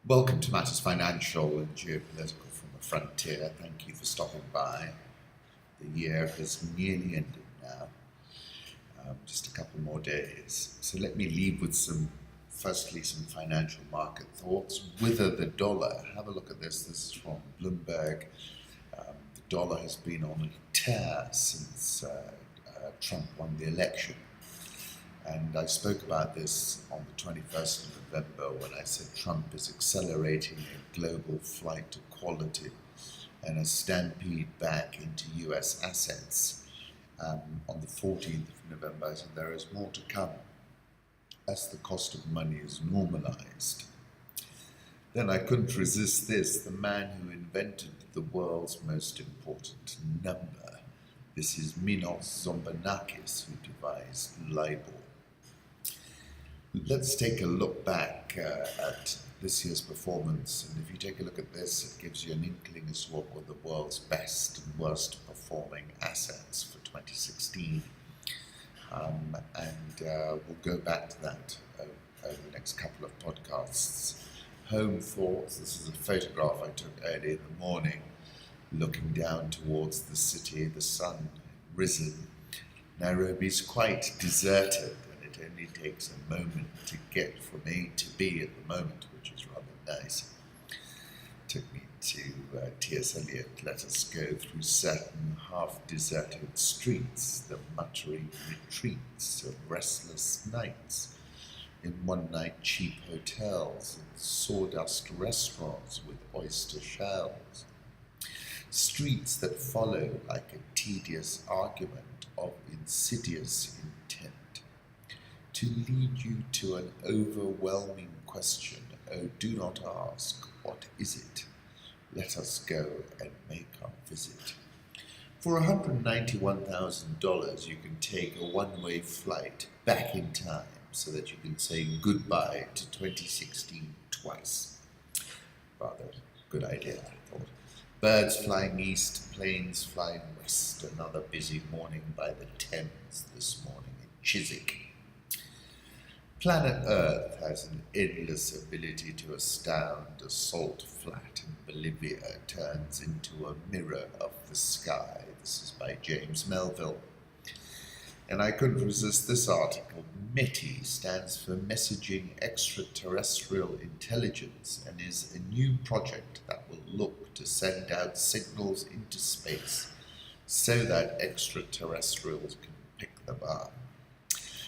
Welcome to Matters Financial and Geopolitical from the Frontier. Thank you for stopping by. The year has nearly ended now, just a couple more days. So let me leave with firstly, some financial market thoughts. Whither the dollar? Have a look at this. This is from Bloomberg. The dollar has been on a tear since Trump won the election. And I spoke about this on the 21st of November when I said Trump is accelerating a global flight to quality and a stampede back into US assets. On the 14th of November, I said there is more to come as the cost of money is normalized. Then I couldn't resist this, the man who invented the world's most important number. This is Minos Zombonakis, who devised LIBOR. Let's take a look back at this year's performance, and if you take a look at this, it gives you an inkling as to what were the world's best and worst performing assets for 2016. We'll go back to that over the next couple of podcasts. Home thoughts. This is a photograph I took early in the morning, looking down towards the city, the sun risen. Nairobi's quite deserted, and it only takes a moment to get from A to B at the moment, which is rather nice. Took me to T.S. Eliot, let us go through certain half-deserted streets, the muttering retreats of restless nights, in one-night cheap hotels and sawdust restaurants with oyster shells. Streets that follow like a tedious argument of insidious intent, to lead you to an overwhelming question. Oh, do not ask, what is it? Let us go and make our visit. For $191,000, you can take a one-way flight back in time so that you can say goodbye to 2016 twice. Rather good idea, I thought. Birds flying east, planes flying west. Another busy morning by the Thames this morning in Chiswick. Planet Earth has an endless ability to astound. A salt flat in Bolivia turns into a mirror of the sky. This is by James Melville. And I couldn't resist this article. Meti stands for Messaging Extraterrestrial Intelligence and is a new project that will look to send out signals into space so that extraterrestrials can pick them up.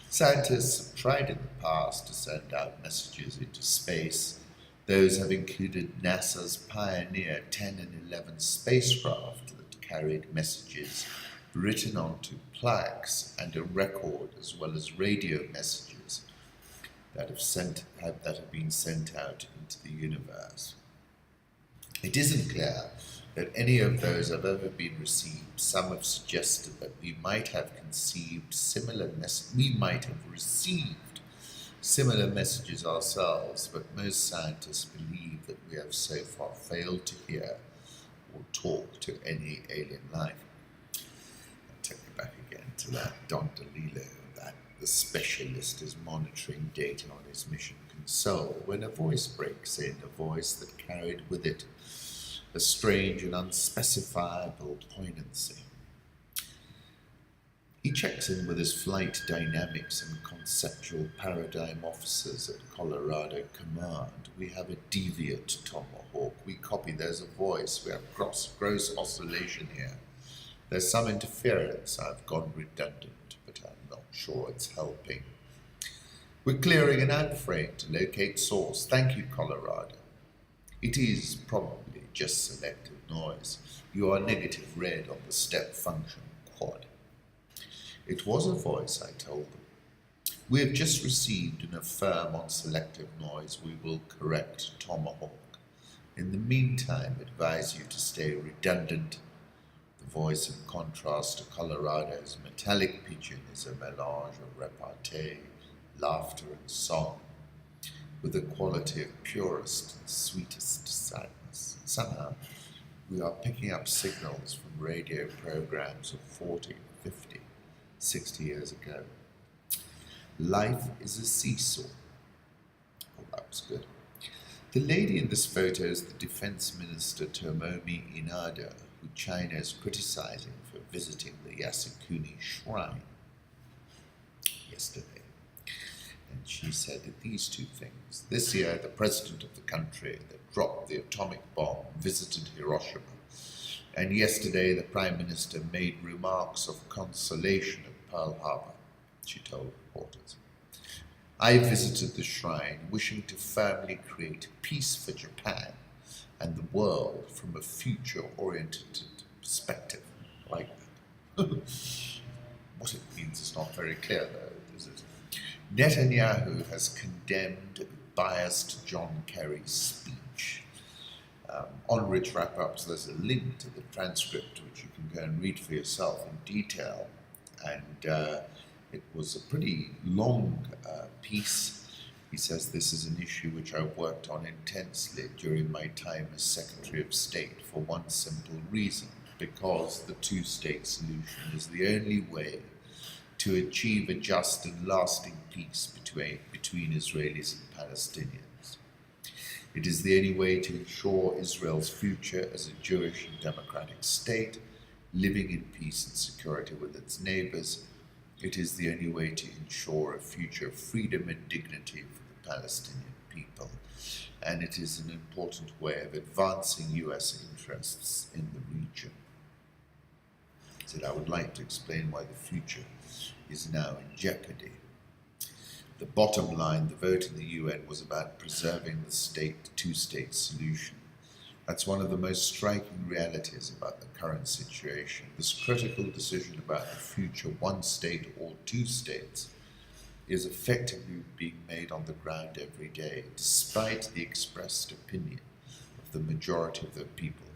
Scientists have tried in the past to send out messages into space. Those have included NASA's Pioneer 10 and 11 spacecraft that carried messages written onto plaques and a record, as well as radio messages that have been sent out into the universe. It isn't clear that any of those have ever been received. Some have suggested that we might have received similar messages ourselves, but most scientists believe that we have so far failed to hear or talk to any alien life. I'll take you back again to that Don DeLillo, that the specialist is monitoring data on his mission console when a voice breaks in, a voice that carried with it a strange and unspecifiable poignancy. He checks in with his flight dynamics and conceptual paradigm officers at Colorado Command. We have a deviant tomahawk. We copy, there's a voice. We have gross oscillation here. There's some interference. I've gone redundant, but I'm not sure it's helping. We're clearing an ad frame to locate source. Thank you, Colorado. It is probably just selective noise. You are negative red on the step function quad. It was a voice, I told them. We have just received an affirm on selective noise. We will correct tomahawk. In the meantime, advise you to stay redundant. The voice, in contrast to Colorado's metallic pigeon, is a melange of repartee, laughter and song, with the quality of purest and sweetest sadness. Somehow, we are picking up signals from radio programs of 40, 50, 60 years ago. Life is a seesaw. Oh, that was good. The lady in this photo is the Defense Minister Tomomi Inada, who China is criticizing for visiting the Yasukuni shrine yesterday. And she said these two things. This year, the president of the country that dropped the atomic bomb visited Hiroshima. And yesterday, the Prime Minister made remarks of consolation at Pearl Harbor, she told reporters. I visited the shrine wishing to firmly create peace for Japan and the world from a future-oriented perspective like that. What it means is not very clear, though, is it? Netanyahu has condemned biased John Kerry's speech, on which wrap-ups there's a link to the transcript which you can go and read for yourself in detail. And it was a pretty long piece. He says this is an issue which I've worked on intensely during my time as Secretary of State for one simple reason, because the two-state solution is the only way to achieve a just and lasting peace between Israelis and Palestinians. It is the only way to ensure Israel's future as a Jewish and democratic state, living in peace and security with its neighbors. It is the only way to ensure a future of freedom and dignity for the Palestinian people. And it is an important way of advancing US interests in the region. He said, I would like to explain why the future is now in jeopardy. The bottom line, the vote in the UN was about preserving the two-state solution. That's one of the most striking realities about the current situation. This critical decision about the future one state or two states is effectively being made on the ground every day, despite the expressed opinion of the majority of the people.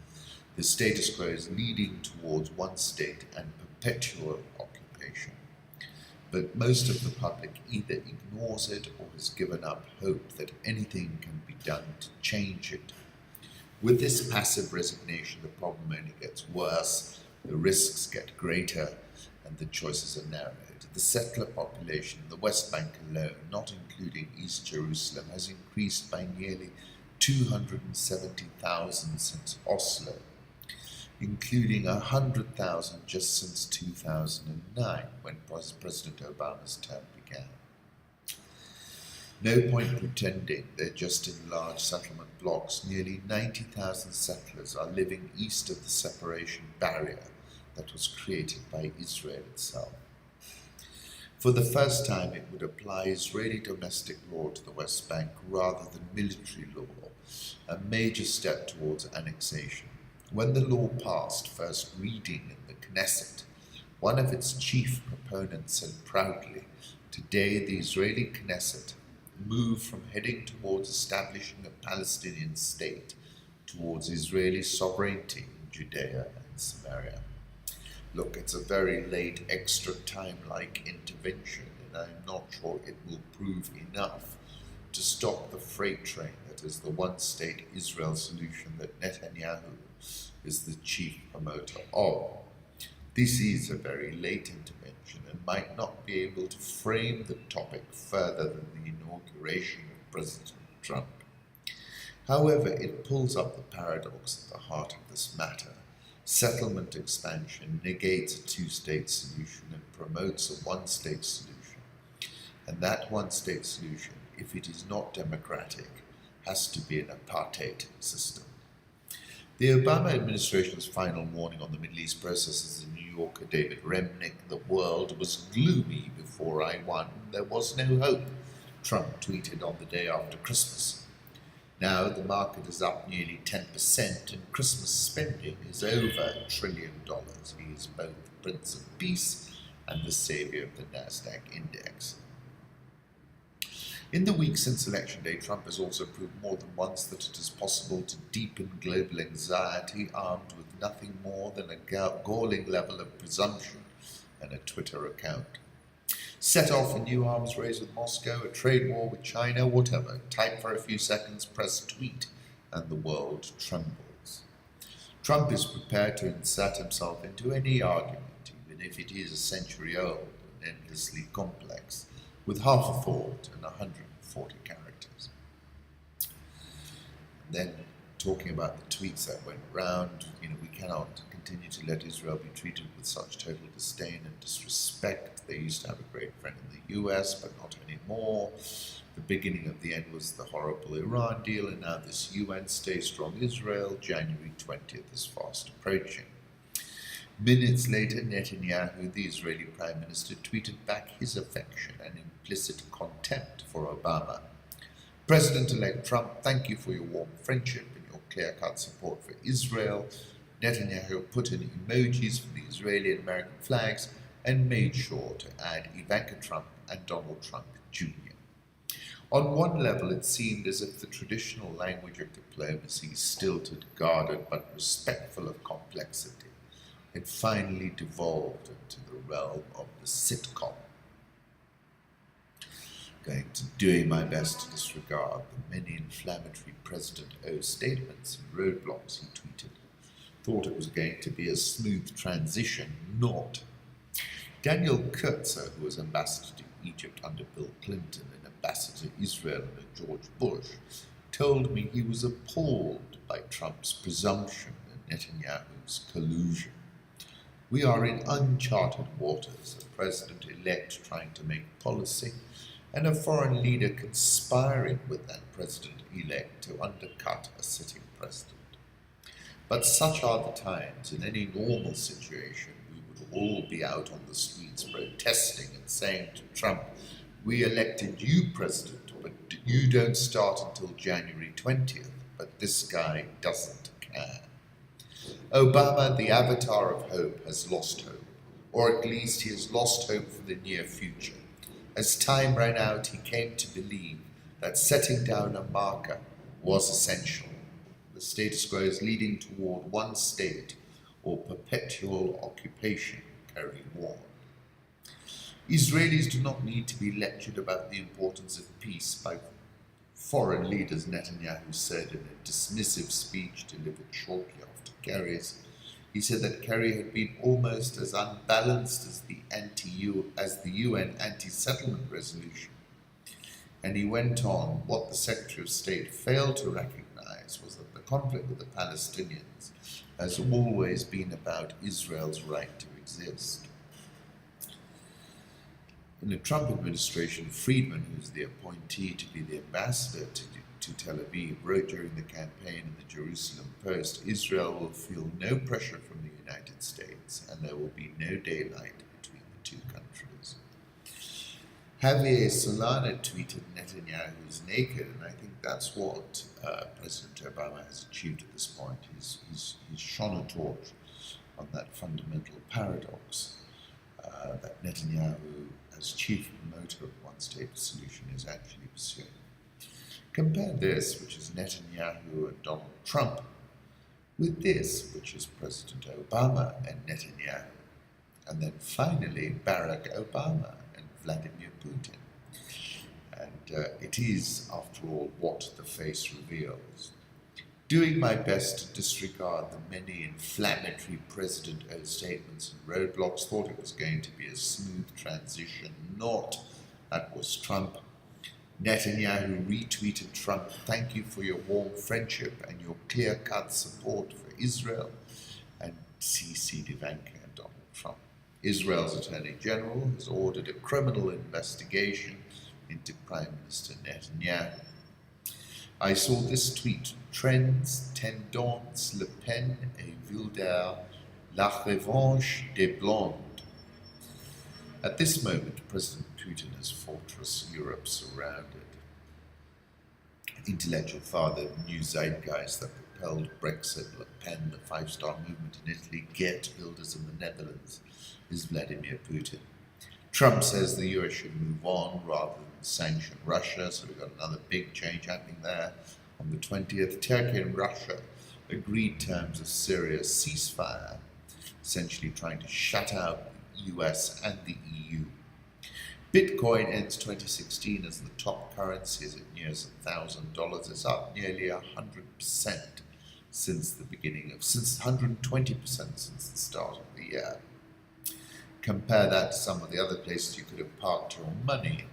The status quo is leading towards one state and perpetual occupation. But most of the public either ignores it or has given up hope that anything can be done to change it. With this passive resignation, the problem only gets worse, the risks get greater, and the choices are narrowed. The settler population in the West Bank alone, not including East Jerusalem, has increased by nearly 270,000 since Oslo, including 100,000 just since 2009, when President Obama's term began. No point pretending they're just in large settlement blocks. Nearly 90,000 settlers are living east of the separation barrier that was created by Israel itself. For the first time, it would apply Israeli domestic law to the West Bank rather than military law, a major step towards annexation. When the law passed first reading in the Knesset, one of its chief proponents said proudly, today the Israeli Knesset moved from heading towards establishing a Palestinian state towards Israeli sovereignty in Judea and Samaria. Look, it's a very late, extra time-like intervention, and I'm not sure it will prove enough to stop the freight train that is the one-state Israel solution that Netanyahu is the chief promoter of. This is a very late intervention and might not be able to frame the topic further than the inauguration of President Trump. However, it pulls up the paradox at the heart of this matter. Settlement expansion negates a two-state solution and promotes a one-state solution. And that one-state solution, if it is not democratic, has to be an apartheid system. The Obama administration's final warning on the Middle East process, as the New Yorker David Remnick, the world was gloomy before I won. There was no hope, Trump tweeted on the day after Christmas. Now the market is up nearly 10% and Christmas spending is over $1 trillion. He is both the Prince of Peace and the savior of the NASDAQ index. In the week since Election Day, Trump has also proved more than once that it is possible to deepen global anxiety armed with nothing more than a galling level of presumption and a Twitter account. Set off a new arms race with Moscow, a trade war with China, whatever. Type for a few seconds, press tweet, and the world trembles. Trump is prepared to insert himself into any argument, even if it is a century old and endlessly complex, with half a thought and 140 characters. Then talking about the tweets that went round, we cannot continue to let Israel be treated with such total disdain and disrespect. They used to have a great friend in the US, but not anymore. The beginning of the end was the horrible Iran deal, and now this UN Stay Strong Israel. January 20th is fast approaching. Minutes later, Netanyahu, the Israeli Prime Minister, tweeted back his affection and implicit contempt for Obama. President-elect Trump, thank you for your warm friendship and your clear-cut support for Israel. Netanyahu put in emojis for the Israeli and American flags and made sure to add Ivanka Trump and Donald Trump Jr. On one level, it seemed as if the traditional language of diplomacy, stilted, guarded, but respectful of complexity, had finally devolved into the realm of the sitcom. Going to doing my best to disregard the many inflammatory President O statements and roadblocks he tweeted. Thought it was going to be a smooth transition, not. Daniel Kurtzer, who was ambassador to Egypt under Bill Clinton and ambassador to Israel under George Bush, told me he was appalled by Trump's presumption and Netanyahu's collusion. We are in uncharted waters, a president-elect trying to make policy, and a foreign leader conspiring with that president-elect to undercut a sitting president. But such are the times. In any normal situation, we would all be out on the streets protesting and saying to Trump, we elected you president, but you don't start until January 20th. But this guy doesn't care. Obama, the avatar of hope, has lost hope, or at least he has lost hope for the near future. As time ran out, he came to believe that setting down a marker was essential. The status quo is leading toward one state or perpetual occupation, Kerry warned. Israelis do not need to be lectured about the importance of peace by foreign leaders, Netanyahu said in a dismissive speech delivered shortly after Kerry's. He said that Kerry had been almost as unbalanced as the UN anti-settlement resolution. And he went on, what the Secretary of State failed to recognize was that the conflict with the Palestinians has always been about Israel's right to exist. In the Trump administration, Friedman, who is the appointee to be the ambassador to Tel Aviv, wrote during the campaign in the Jerusalem Post, Israel will feel no pressure from the United States and there will be no daylight between the two countries. Javier Solana tweeted Netanyahu is naked, and I think that's what President Obama has achieved at this point. He's shone a torch on that fundamental paradox that Netanyahu, as chief promoter of one-state solution, is actually pursuing. Compare this, which is Netanyahu and Donald Trump, with this, which is President Obama and Netanyahu, and then finally Barack Obama and Vladimir Putin. And it is, after all, what the face reveals. Doing my best to disregard the many inflammatory President O statements and roadblocks, thought it was going to be a smooth transition, not. That was Trump. Netanyahu retweeted Trump, thank you for your warm friendship and your clear-cut support for Israel, and CC'd Ivanka and Donald Trump. Israel's Attorney General has ordered a criminal investigation into Prime Minister Netanyahu. I saw this tweet, trends, tendance, Le Pen et Whither, la revanche des blondes. At this moment, President Putin has fortress Europe surrounded. An intellectual father of new zeitgeist that propelled Brexit, Le Pen, the five-star movement in Italy, Geert Wilders in the Netherlands, is Vladimir Putin. Trump says the US should move on rather than sanction Russia, so we've got another big change happening there. On the 20th, Turkey and Russia agreed terms of Syria's ceasefire, essentially trying to shut out the US and the EU. Bitcoin ends 2016 as the top currency as it nears $1,000. It's up nearly 100% since 120% since the start of the year. Compare that to some of the other places you could have parked your money.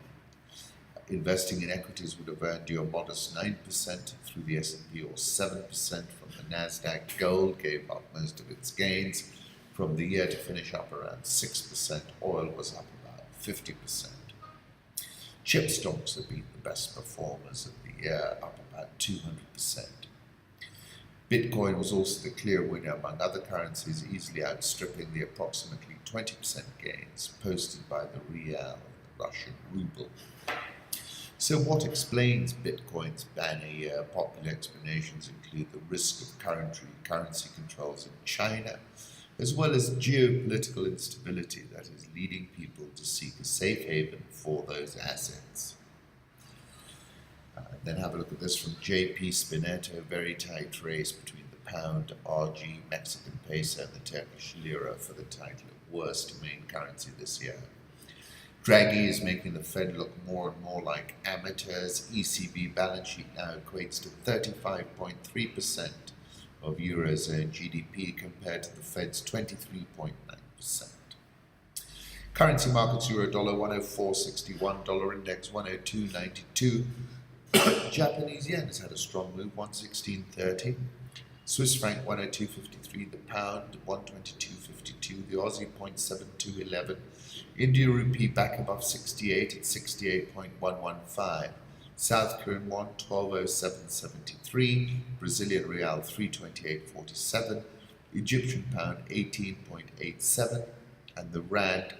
Investing in equities would have earned you a modest 9% through the S&P or 7% from the Nasdaq. Gold gave up most of its gains from the year to finish up around 6%. Oil was up about 50%. Chip stocks have been the best performers of the year, up about 200%. Bitcoin was also the clear winner among other currencies, easily outstripping the approximately 20% gains posted by the rial and the Russian ruble. So what explains Bitcoin's banner year? Popular explanations include the risk of currency controls in China, as well as geopolitical instability that is leading people to seek a safe haven for those assets. Then have a look at this from JP Spinetto. Very tight race between the pound, RG, Mexican peso, and the Turkish lira for the title of worst main currency this year. Draghi is making the Fed look more and more like amateurs. ECB balance sheet now equates to 35.3% of Eurozone GDP compared to the Fed's 23.9%. Currency markets: euro dollar 104.61, dollar index 102.92. Japanese yen has had a strong move, 116.30. Swiss franc 102.53. The pound 122.52. The Aussie 0.7211. Indian rupee back above 68 at 68.115. South Korean won 1207.73. Brazilian real 328.47. Egyptian pound 18.87. And the rand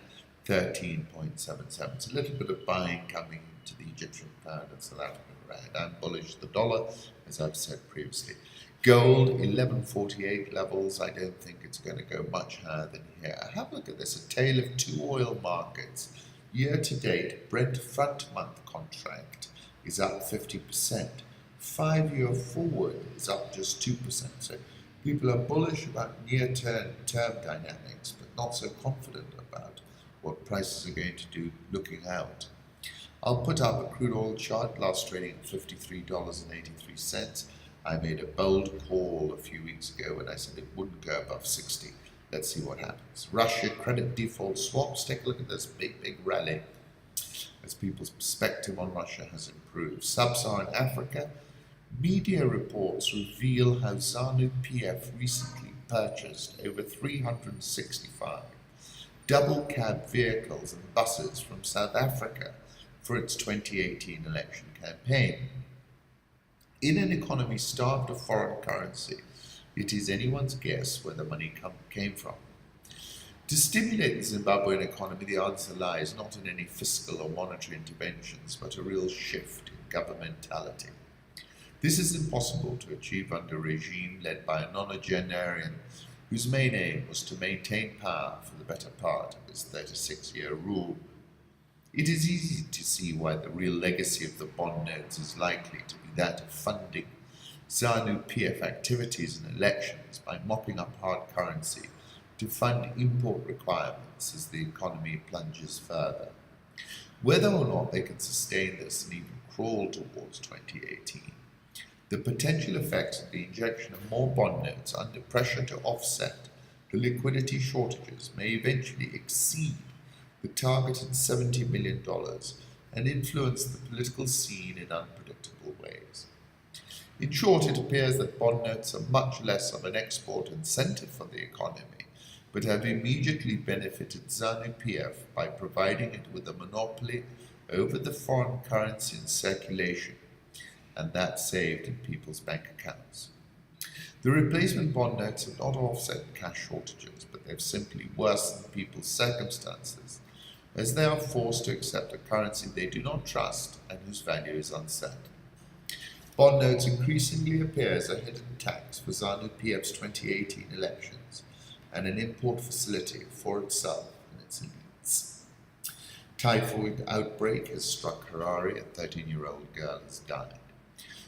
13.77. It's a little bit of buying coming into the Egyptian pound and South African rand. I'm bullish the dollar, as I've said previously. Gold 1148 levels. I don't think it's going to go much higher than here. Have a look at this, a tale of two oil markets. Year to date, Brent front month contract is up 50%. 5-year forward is up just 2%. So people are bullish about near-term dynamics, but not so confident about what prices are going to do looking out. I'll put up a crude oil chart, last trading at $53.83. I made a bold call a few weeks ago when I said it wouldn't go above 60. Let's see what happens. Russia credit default swaps. Take a look at this big rally as people's perspective on Russia has improved. Sub-Saharan Africa. Media reports reveal how ZANU PF recently purchased over 365 double cab vehicles and buses from South Africa for its 2018 election campaign. In an economy starved of foreign currency, it is anyone's guess where the money came from. To stimulate the Zimbabwean economy, the answer lies not in any fiscal or monetary interventions, but a real shift in governmentality. This is impossible to achieve under a regime led by a nonagenarian whose main aim was to maintain power for the better part of his 36-year rule. It is easy to see why the real legacy of the bond notes is likely to be that of funding ZANU PF activities and elections by mopping up hard currency to fund import requirements as the economy plunges further. Whether or not they can sustain this and even crawl towards 2018, the potential effects of the injection of more bond notes under pressure to offset the liquidity shortages may eventually exceed the targeted $70 million and influence the political scene in unpredictable ways. In short, it appears that bond notes are much less of an export incentive for the economy, but have immediately benefited ZANU PF by providing it with a monopoly over the foreign currency in circulation, and that saved in people's bank accounts. The replacement bond notes have not offset cash shortages, but they've simply worsened people's circumstances, as they are forced to accept a currency they do not trust and whose value is uncertain. Bond notes increasingly appear as a hidden tax for ZANU PF's 2018 elections and an import facility for itself and its elites. Typhoid outbreak has struck Harare. A 13-year-old girl has died.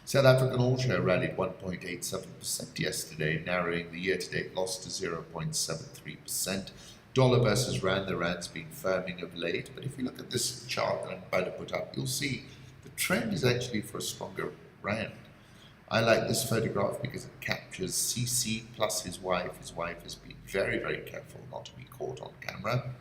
South African all-share rallied 1.87% yesterday, narrowing the year-to-date loss to 0.73%. Dollar versus rand, the rand's been firming of late, but if you look at this chart that I'm about to put up, you'll see the trend is actually for a stronger rand. I like this photograph because it captures CC plus his wife. His wife has been very, very careful not to be caught on camera.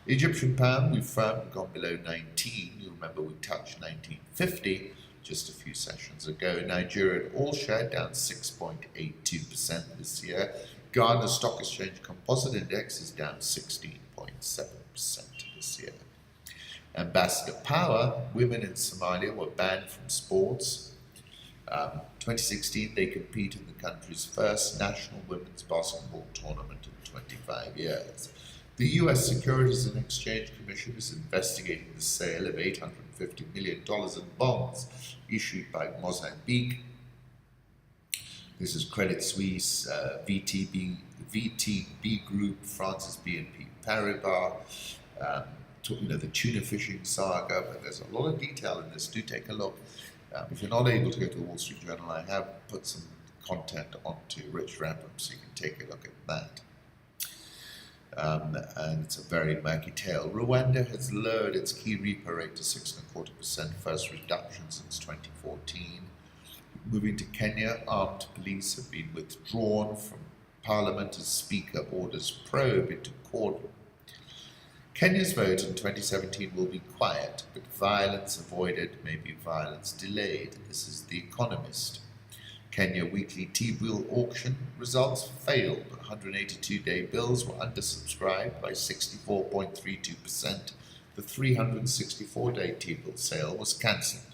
Egyptian pound, we've firmed, gone below 19. You remember we touched 1950 just a few sessions ago. Nigeria all share down 6.82% this year. Ghana Stock Exchange Composite Index is down 16.7% this year. Ambassador Power, women in Somalia were banned from sports. 2016, they compete in the country's first national women's basketball tournament in 25 years. The U.S. Securities and Exchange Commission is investigating the sale of $850 million in bonds issued by Mozambique. This is Credit Suisse, VTB Group, France's BNP Paribas, the tuna fishing saga, but there's a lot of detail in this. Do take a look. If you're not able to go to the Wall Street Journal, I have put some content onto Rich Rambam, so you can take a look at that. And it's a very murky tale. Rwanda has lowered its key repo rate to 6.25%, first reduction since 2014. Moving to Kenya, armed police have been withdrawn from parliament as Speaker orders probe into court. Kenya's vote in 2017 will be quiet, but violence avoided may be violence delayed. This is The Economist. Kenya weekly T-bill auction results failed. 182-day bills were undersubscribed by 64.32%. The 364-day T-bill sale was cancelled.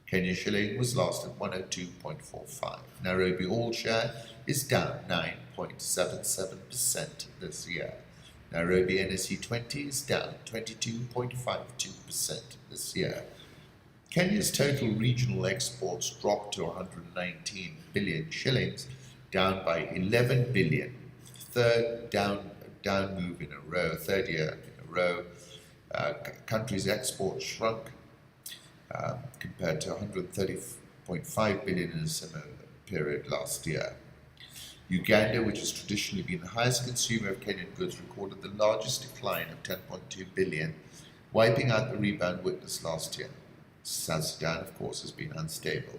Kenya shilling was lost at 102.45. Nairobi all share is down 9.77% this year. Nairobi NSE 20 is down 22.52% this year. Kenya's total regional exports dropped to 119 billion shillings, down by 11 billion. Third down move in a row, third year in a row. Country's exports shrunk compared to 130.5 billion in a similar period last year. Uganda, which has traditionally been the highest consumer of Kenyan goods, recorded the largest decline of 10.2 billion, wiping out the rebound witnessed last year. South Sudan, of course, has been unstable.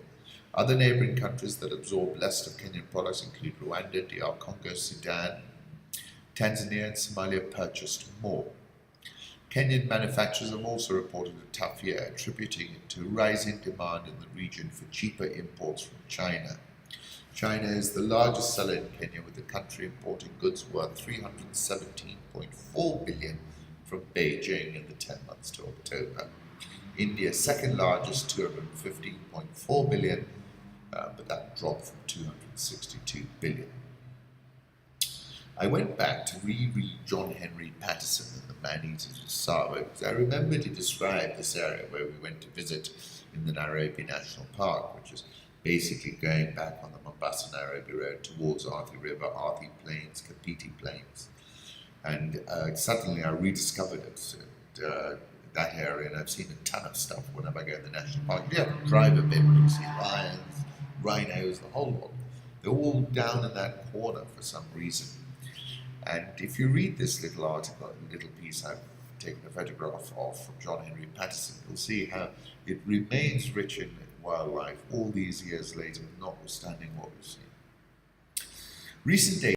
Other neighboring countries that absorb less of Kenyan products include Rwanda, DR Congo, Sudan, Tanzania, and Somalia purchased more. Kenyan manufacturers have also reported a tough year, attributing it to rising demand in the region for cheaper imports from China. China is the largest seller in Kenya, with the country importing goods worth 317.4 billion from Beijing in the 10 months to October. India, second largest, 215.4 billion, but that dropped from 262 billion. I went back to reread John Henry Patterson and the Man-Eaters of Savo, because I remembered he described this area where we went to visit in the Nairobi National Park, which is basically going back on the Mombasa-Nairobi Road towards Athi River, Athi Plains, Kapiti Plains. And suddenly I rediscovered it, that area, and I've seen a ton of stuff whenever I go to the national park. You have to drive a bit, you see lions, rhinos, the whole lot. They're all down in that corner for some reason. And if you read this little article, little piece I've taken a photograph of from John Henry Patterson, you'll see how it remains rich in wildlife all these years later, notwithstanding what we've seen. Recent data